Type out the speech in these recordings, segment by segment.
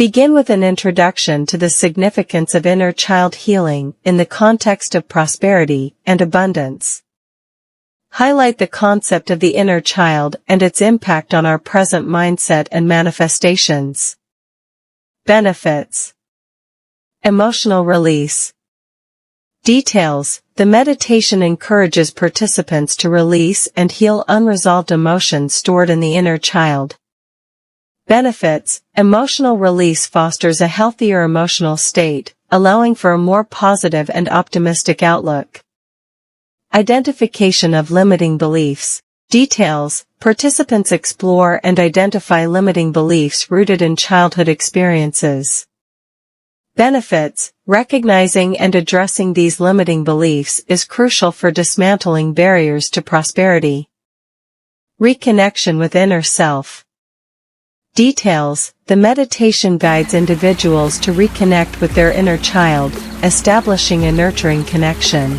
Begin with an introduction to the significance of inner child healing in the context of prosperity and abundance. Highlight the concept of the inner child and its impact on our present mindset and manifestations. Benefits. Emotional release. Details. The meditation encourages participants to release and heal unresolved emotions stored in the inner child. Benefits. Emotional release fosters a healthier emotional state, allowing for a more positive and optimistic outlook. Identification of limiting beliefs. Details. Participants explore and identify limiting beliefs rooted in childhood experiences. Benefits. Recognizing and addressing these limiting beliefs is crucial for dismantling barriers to prosperity. Reconnection with inner self. Details. The meditation guides individuals to reconnect with their inner child, establishing a nurturing connection.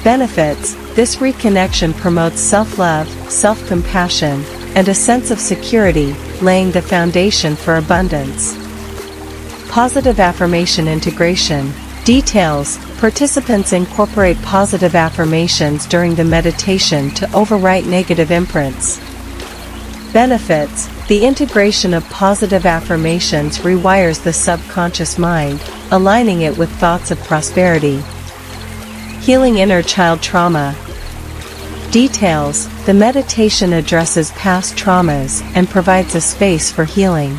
Benefits. This reconnection promotes self-love, self-compassion, and a sense of security, laying the foundation for abundance. Positive affirmation integration. Details. Participants incorporate positive affirmations during the meditation to overwrite negative imprints. Benefits. The integration of positive affirmations rewires the subconscious mind, aligning it with thoughts of prosperity. Healing inner child trauma. Details. The meditation addresses past traumas and provides a space for healing.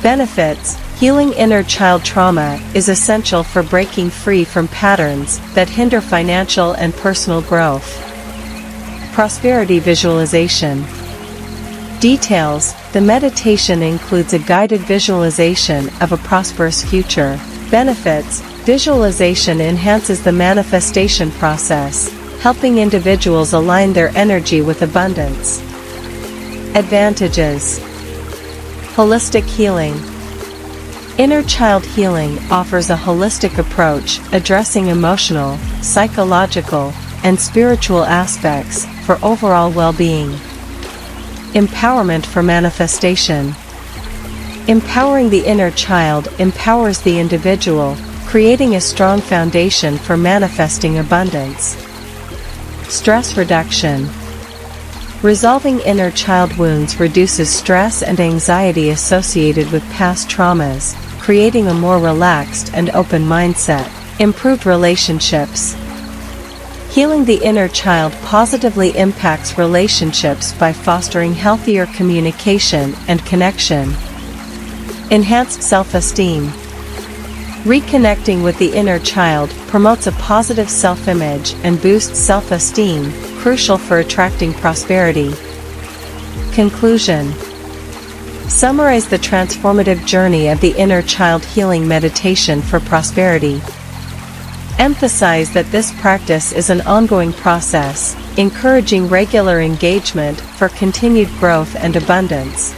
Benefits. Healing inner child trauma is essential for breaking free from patterns that hinder financial and personal growth. Prosperity visualization. Details. The meditation includes a guided visualization of a prosperous future. Benefits. Visualization enhances the manifestation process, helping individuals align their energy with abundance. Advantages. Holistic healing. Inner child healing offers a holistic approach addressing emotional, psychological, and spiritual aspects for overall well-being. Empowerment for manifestation. Empowering the inner child empowers the individual, creating a strong foundation for manifesting abundance. Stress reduction. Resolving inner child wounds reduces stress and anxiety associated with past traumas, creating a more relaxed and open mindset. Improved relationships. Healing the inner child positively impacts relationships by fostering healthier communication and connection. Enhanced self-esteem. Reconnecting with the inner child promotes a positive self-image and boosts self-esteem, crucial for attracting prosperity. Conclusion. Summarize the transformative journey of the inner child healing meditation for prosperity. Emphasize that this practice is an ongoing process, encouraging regular engagement for continued growth and abundance.